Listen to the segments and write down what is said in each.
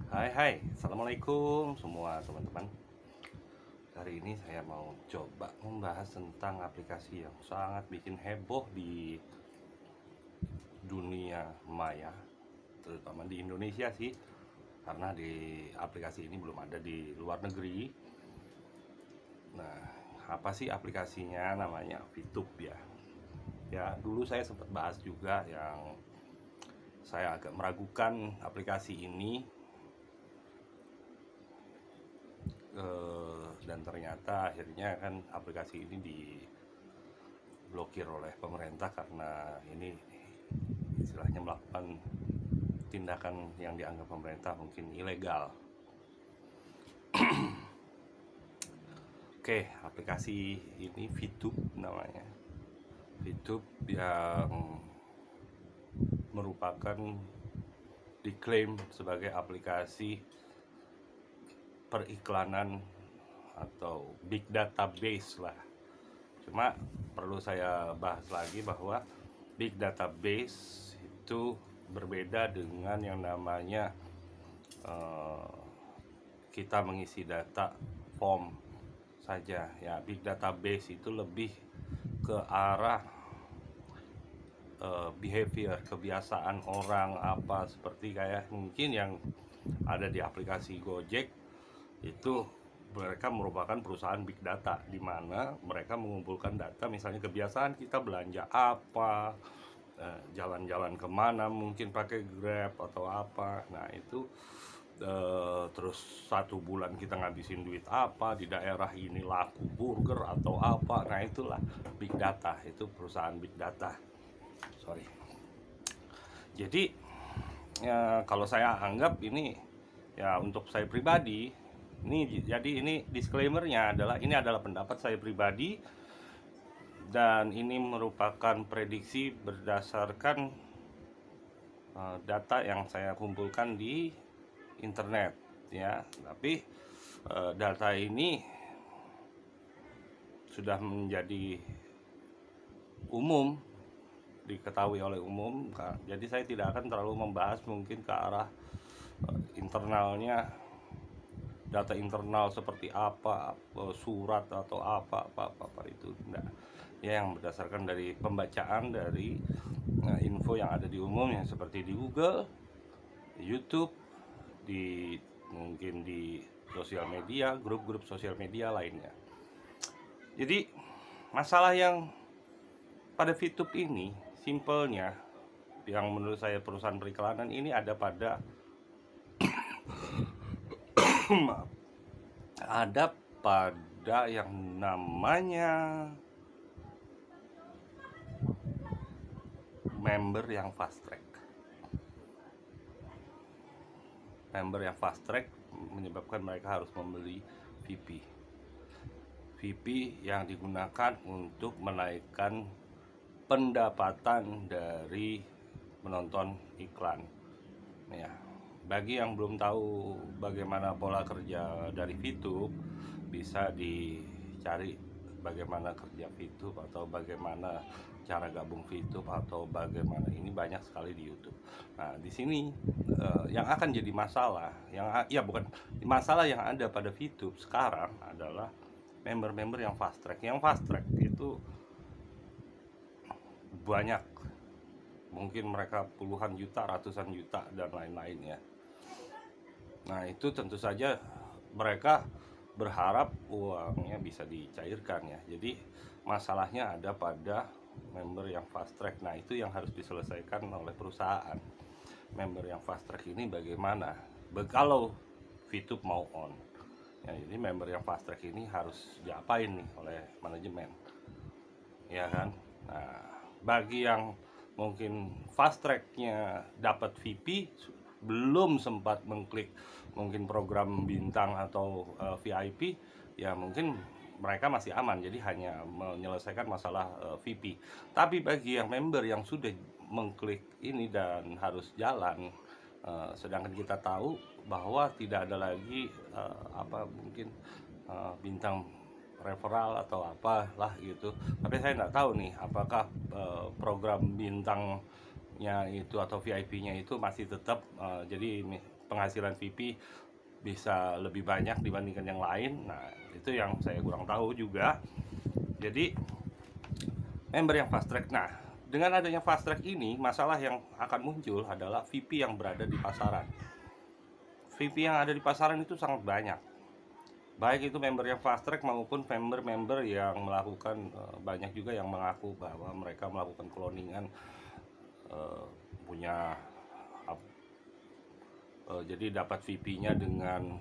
Hai, assalamualaikum semua teman-teman. Hari ini saya mau coba membahas tentang aplikasi yang sangat bikin heboh di dunia maya, terutama di Indonesia sih, karena di aplikasi ini belum ada di luar negeri. Nah, apa sih aplikasinya? Namanya VTube ya. Ya, dulu saya sempat bahas juga yang saya agak meragukan aplikasi ini, dan ternyata akhirnya kan aplikasi ini diblokir oleh pemerintah karena ini istilahnya melakukan tindakan yang dianggap pemerintah mungkin ilegal. Oke, aplikasi ini VTube namanya. VTube yang merupakan diklaim sebagai aplikasi periklanan atau big database lah. Cuma perlu saya bahas lagi bahwa big database itu berbeda dengan yang namanya kita mengisi data form saja ya. Big database itu lebih ke arah behavior, kebiasaan orang, apa seperti kayak mungkin yang ada di aplikasi Gojek. Itu mereka merupakan perusahaan big data di mana mereka mengumpulkan data, misalnya kebiasaan kita belanja apa, jalan-jalan kemana, mungkin pakai Grab atau apa. Nah itu terus 1 bulan kita ngabisin duit apa, di daerah ini laku burger atau apa. Nah itulah big data, itu perusahaan big data. Sorry. Jadi ya, kalau saya anggap ini ya untuk saya pribadi, ini disclaimernya adalah ini adalah pendapat saya pribadi dan ini merupakan prediksi berdasarkan data yang saya kumpulkan di internet ya. Tapi data ini sudah menjadi umum, diketahui oleh umum. Jadi saya tidak akan terlalu membahas mungkin ke arah internalnya, data internal seperti apa, surat atau apa itu enggak ya, yang berdasarkan dari pembacaan dari info yang ada di umum, yang seperti di Google, di YouTube, mungkin di sosial media, grup-grup sosial media lainnya. Jadi masalah yang pada VTube ini simpelnya, yang menurut saya perusahaan periklanan ini ada pada ada pada yang namanya member yang fast track. Member yang fast track menyebabkan mereka harus membeli VP. VP yang digunakan untuk menaikkan pendapatan dari menonton iklan. Ya, bagi yang belum tahu bagaimana pola kerja dari VTube, bisa dicari bagaimana kerja VTube atau bagaimana cara gabung VTube atau bagaimana, ini banyak sekali di YouTube. Nah, di sini yang akan jadi masalah, masalah yang ada pada VTube sekarang adalah member-member yang fast track. Yang fast track itu banyak, mungkin mereka puluhan juta, ratusan juta dan lain-lain ya. Nah itu tentu saja mereka berharap uangnya bisa dicairkan ya. Jadi masalahnya ada pada member yang fast track. Nah itu yang harus diselesaikan oleh perusahaan. Member yang fast track ini bagaimana? Kalau VTube mau on ya, jadi member yang fast track ini harus diapain nih oleh manajemen, ya kan? Nah bagi yang mungkin fast tracknya dapat VP, belum sempat mengklik mungkin program bintang atau VIP, ya mungkin mereka masih aman, jadi hanya menyelesaikan masalah VP. Tapi bagi yang member yang sudah mengklik ini dan harus jalan, sedangkan kita tahu bahwa tidak ada lagi mungkin bintang referral atau apalah gitu. Tapi saya nggak tahu nih apakah program bintangnya itu atau VIP-nya itu masih tetap jadi penghasilan VP bisa lebih banyak dibandingkan yang lain. Nah, itu yang saya kurang tahu juga. Jadi member yang fast track. Nah, dengan adanya fast track ini, masalah yang akan muncul adalah VP yang berada di pasaran. VP yang ada di pasaran itu sangat banyak, baik itu member yang fast track maupun member-member yang melakukan banyak juga yang mengaku bahwa mereka melakukan cloningan, punya jadi dapat VP-nya dengan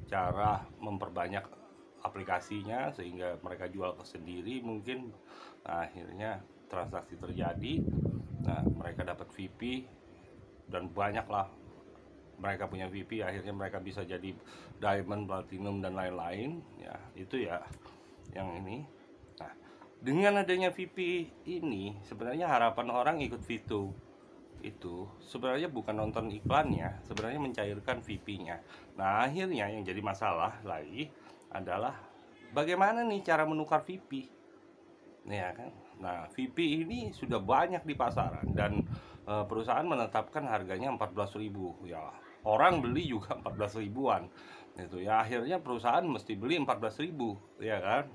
cara memperbanyak aplikasinya sehingga mereka jual ke sendiri mungkin. Nah, akhirnya transaksi terjadi. Nah, mereka dapat VP dan banyaklah mereka punya VP, akhirnya mereka bisa jadi diamond, platinum dan lain-lain ya. Itu ya yang ini. Nah, dengan adanya VP ini sebenarnya harapan orang ikut VTube itu sebenarnya bukan nonton iklannya, sebenarnya mencairkan VP-nya. Nah, akhirnya yang jadi masalah lagi adalah bagaimana nih cara menukar VP. Ya kan? Nah, VP ini sudah banyak di pasaran dan perusahaan menetapkan harganya 14.000 ya. Orang beli juga 14 ribuan. Itu ya, akhirnya perusahaan mesti beli 14.000 ya kan.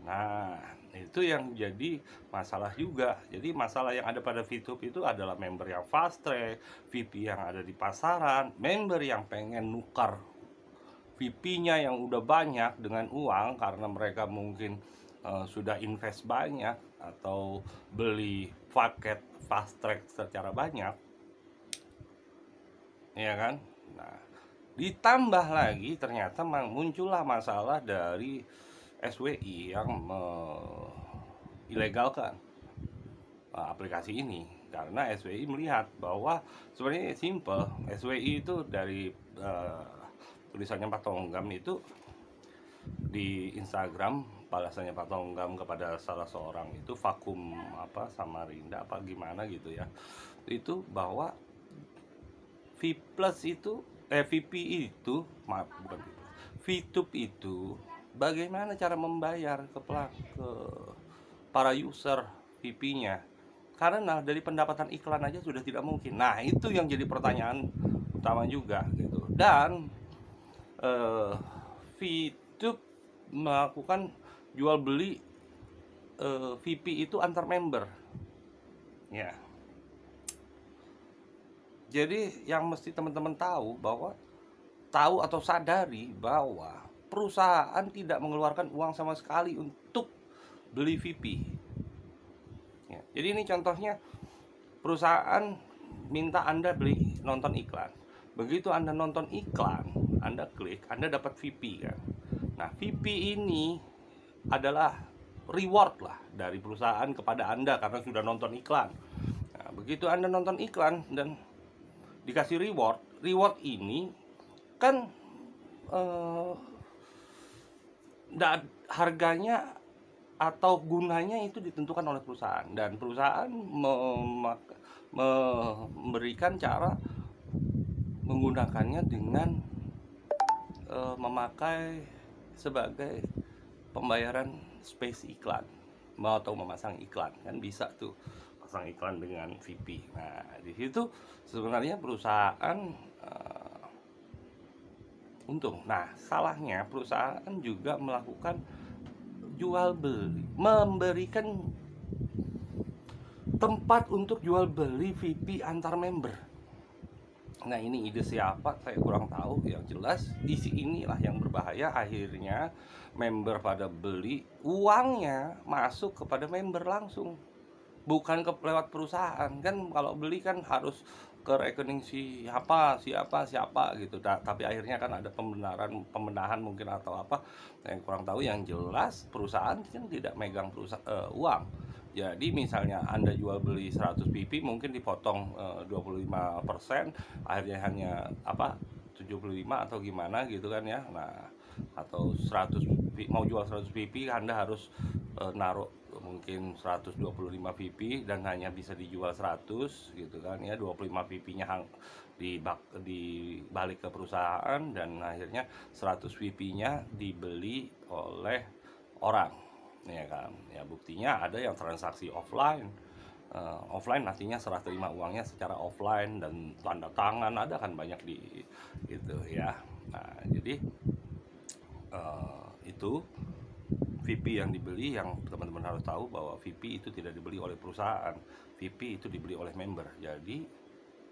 Nah, itu yang jadi masalah juga. Jadi masalah yang ada pada VTube itu adalah member yang fast track, VP yang ada di pasaran, member yang pengen nukar VP-nya yang udah banyak dengan uang karena mereka mungkin sudah invest banyak atau beli paket fast track secara banyak, ya kan. Nah, ditambah lagi ternyata muncullah masalah dari SWI yang ilegalkan aplikasi ini karena SWI melihat bahwa sebenarnya simple. SWI itu dari tulisannya Pak Tonggam itu di Instagram, balasannya Pak Tonggam kepada salah seorang itu vakum apa Samarinda apa gimana gitu ya, itu bahwa V Plus itu VP itu maaf bukan V Plus, VTube itu bagaimana cara membayar ke para user VP-nya, karena dari pendapatan iklan aja sudah tidak mungkin. Nah, itu yang jadi pertanyaan utama juga gitu. Dan VTube melakukan jual beli VP itu antar member ya. Jadi yang mesti teman-teman tahu atau sadari bahwa perusahaan tidak mengeluarkan uang sama sekali untuk beli VP ya. Jadi ini contohnya, perusahaan minta Anda beli nonton iklan. Begitu Anda nonton iklan, Anda klik, Anda dapat VP kan. Nah, VP ini adalah reward lah dari perusahaan kepada Anda karena sudah nonton iklan. Nah, begitu Anda nonton iklan dan dikasih reward ini kan harganya atau gunanya itu ditentukan oleh perusahaan, dan perusahaan memberikan cara menggunakannya dengan memakai sebagai pembayaran space iklan atau memasang iklan, kan bisa tuh pasang iklan dengan VP. Nah, di situ sebenarnya perusahaan untung. Nah, salahnya perusahaan juga melakukan jual beli, memberikan tempat untuk jual beli VP antar member. Nah, ini ide siapa saya kurang tahu. Yang jelas isi inilah yang berbahaya. Akhirnya member pada beli, uangnya masuk kepada member langsung, bukan lewat perusahaan. Kan kalau beli kan harus ke rekening siapa gitu. Tapi akhirnya kan ada pembenahan mungkin atau apa yang kurang tahu. Yang jelas perusahaan kan tidak megang uang. Jadi misalnya Anda jual beli 100 PP mungkin dipotong 25%, akhirnya hanya 75 atau gimana gitu kan ya. Nah, atau 100 mau jual 100 PP Anda harus naruh mungkin 125 PP dan hanya bisa dijual 100 gitu kan ya. 25 PP-nya dibalik ke perusahaan dan akhirnya 100 PP-nya dibeli oleh orang ya kan. Ya, buktinya ada yang transaksi offline Offline artinya serah terima uangnya secara offline dan tanda tangan, ada kan banyak di itu ya. Nah, jadi itu VP yang dibeli, yang teman-teman harus tahu bahwa VP itu tidak dibeli oleh perusahaan, VP itu dibeli oleh member. Jadi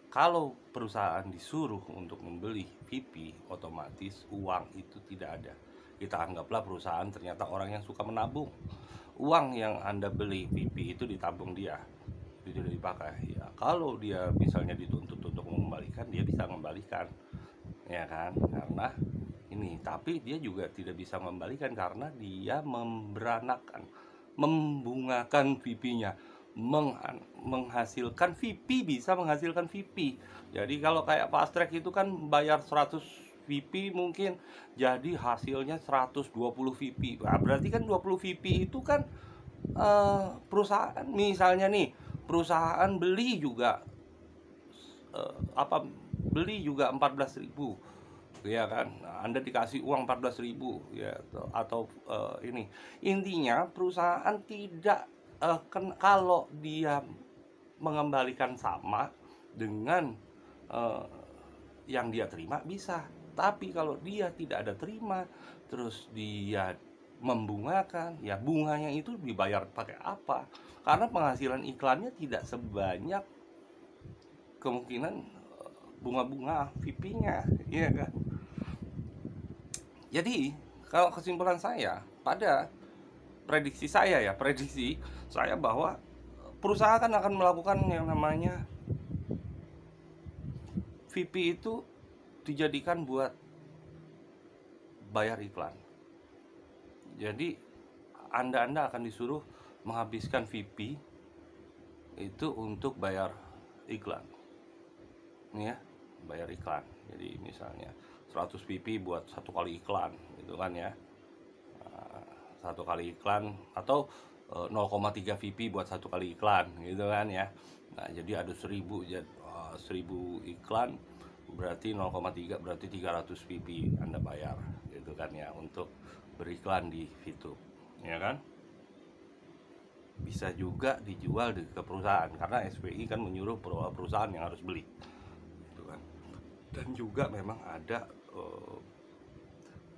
kalau perusahaan disuruh untuk membeli VP, otomatis uang itu tidak ada. Kita anggaplah perusahaan ternyata orang yang suka menabung. Uang yang Anda beli VP itu ditabung dia, itu tidak dipakai. Ya, kalau dia misalnya dituntut untuk mengembalikan, dia bisa mengembalikan, ya kan? Karena ini, tapi dia juga tidak bisa mengembalikan karena dia memberanakan, membungakan VP-nya, menghasilkan VP, bisa menghasilkan VP. Jadi kalau kayak fast track itu kan bayar 100 VP mungkin jadi hasilnya 120 VP. Nah, berarti kan 20 VP itu kan perusahaan, misalnya nih perusahaan beli juga beli juga 14.000, ya kan. Nah, Anda dikasih uang 14.000 ya, atau ini intinya perusahaan tidak kalau dia mengembalikan sama dengan eh, yang dia terima bisa, tapi kalau dia tidak ada terima terus dia membungakan, ya bunganya itu dibayar pakai apa? Karena penghasilan iklannya tidak sebanyak kemungkinan bunga-bunga VP-nya, ya kan. Jadi kalau kesimpulan saya, pada prediksi saya bahwa perusahaan akan melakukan yang namanya VP itu dijadikan buat bayar iklan. Jadi Anda akan disuruh menghabiskan VP itu untuk bayar iklan. Ini ya, bayar iklan. Jadi misalnya 100 VP buat satu kali iklan gitu kan ya. Satu kali iklan, atau 0,3 VP buat satu kali iklan gitu kan ya. Nah, jadi ada 1000 iklan, berarti 0,3 berarti 300 VP Anda bayar gitu kan ya, untuk beriklan di YouTube, ya kan. Bisa juga dijual ke perusahaan karena SPI kan menyuruh perusahaan yang harus beli gitu kan. Dan juga memang ada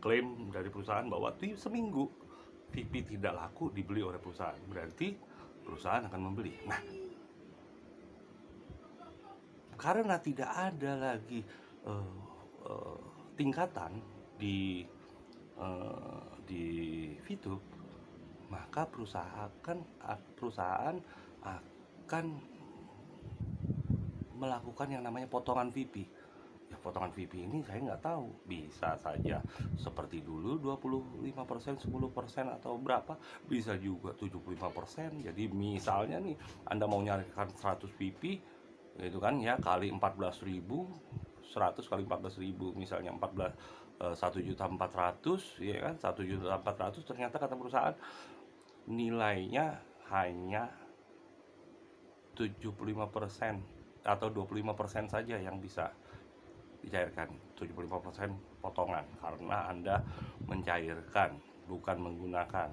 klaim dari perusahaan bahwa di seminggu VP tidak laku dibeli oleh perusahaan, berarti perusahaan akan membeli. Nah, karena tidak ada lagi tingkatan di VTube, maka perusahaan akan melakukan yang namanya potongan VP. Ya, potongan VP ini saya nggak tahu, bisa saja seperti dulu 25%, 10% atau berapa, bisa juga 75%. Jadi misalnya nih Anda mau nyarikan 100 VP gitu kan ya, kali 14.000, 100 kali 14.000 misalnya 1.400.000 ya kan, 1.400.000, ternyata kata perusahaan nilainya hanya 75% atau 25% saja yang bisa dicairkan, 75% potongan karena Anda mencairkan bukan menggunakan,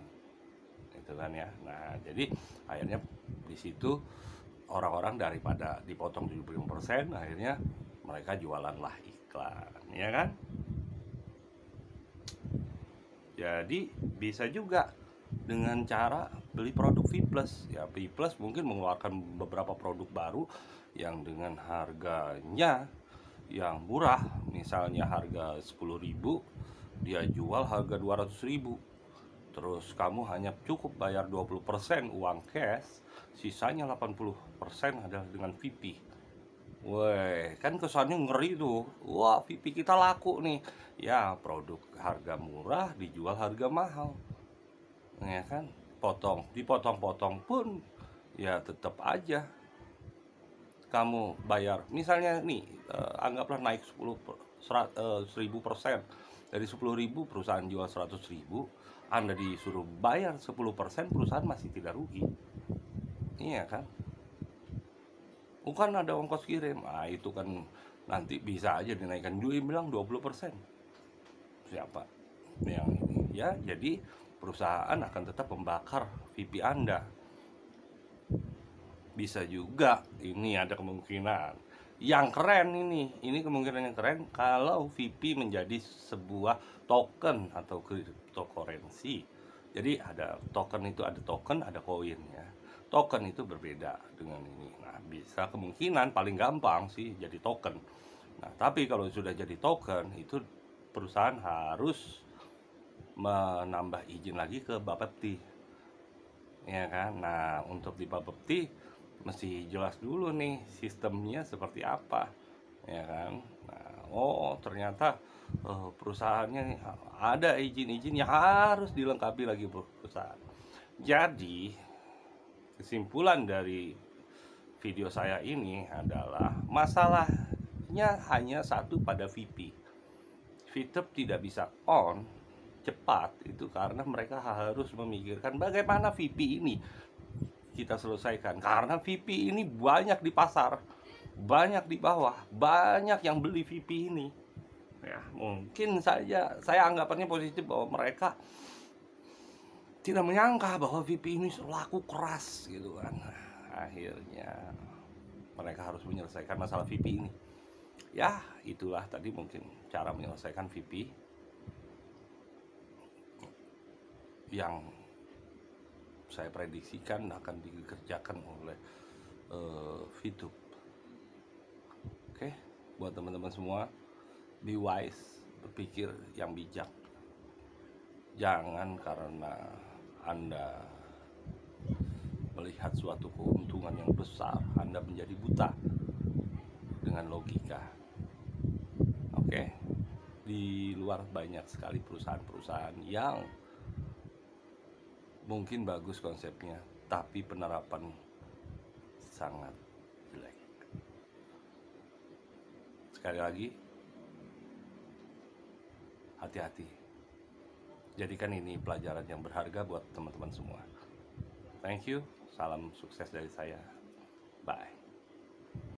itu kan ya. Nah, jadi akhirnya di situ orang-orang daripada dipotong 75%, akhirnya mereka jualanlah iklan, ya kan. Jadi bisa juga dengan cara beli produk V Plus. Ya, V Plus mungkin mengeluarkan beberapa produk baru yang dengan harganya yang murah, misalnya harga 10.000, dia jual harga 200.000. Terus kamu hanya cukup bayar 20% uang cash, sisanya 80% adalah dengan VP. Weh, kan kesannya ngeri tuh. Wah, VP kita laku nih. Ya, produk harga murah dijual harga mahal. Ya kan? Dipotong-potong pun ya tetap aja kamu bayar. Misalnya nih, anggaplah naik 1000%. Dari 10.000 perusahaan jual 100.000, Anda disuruh bayar 10%, perusahaan masih tidak rugi. Iya kan? Bukan ada ongkos kirim. Nah, itu kan nanti bisa aja dinaikkan. Dia bilang 20%. Siapa yang ini? Ya, jadi perusahaan akan tetap membakar VP Anda. Bisa juga ini ada kemungkinan yang keren ini kemungkinan yang keren kalau VP menjadi sebuah token atau cryptocurrency. Jadi ada token, itu ada token, ada koin ya. Token itu berbeda dengan ini. Nah, bisa kemungkinan paling gampang sih jadi token. Nah, tapi kalau sudah jadi token itu perusahaan harus menambah izin lagi ke Bapepti, ya kan. Nah, untuk di Bapepti mesti jelas dulu nih sistemnya seperti apa, ya kan. Nah, oh ternyata perusahaannya nih ada izin-izin yang harus dilengkapi lagi perusahaan. Jadi kesimpulan dari video saya ini adalah masalahnya hanya satu pada VP. VTube tidak bisa on cepat itu karena mereka harus memikirkan bagaimana VP ini kita selesaikan, karena VP ini banyak di pasar, banyak di bawah, banyak yang beli VP ini ya. Mungkin saja saya anggapannya positif bahwa mereka tidak menyangka bahwa VP ini laku keras gitu kan. Akhirnya mereka harus menyelesaikan masalah VP ini. Ya, itulah tadi mungkin cara menyelesaikan VP yang saya prediksikan akan dikerjakan oleh VTube. Oke, buat teman-teman semua, be wise, berpikir yang bijak. Jangan karena Anda melihat suatu keuntungan yang besar, Anda menjadi buta dengan logika. Oke, di luar banyak sekali perusahaan-perusahaan yang mungkin bagus konsepnya, tapi penerapan sangat jelek. Sekali lagi, hati-hati. Jadikan ini pelajaran yang berharga buat teman-teman semua. Thank you, salam sukses dari saya. Bye.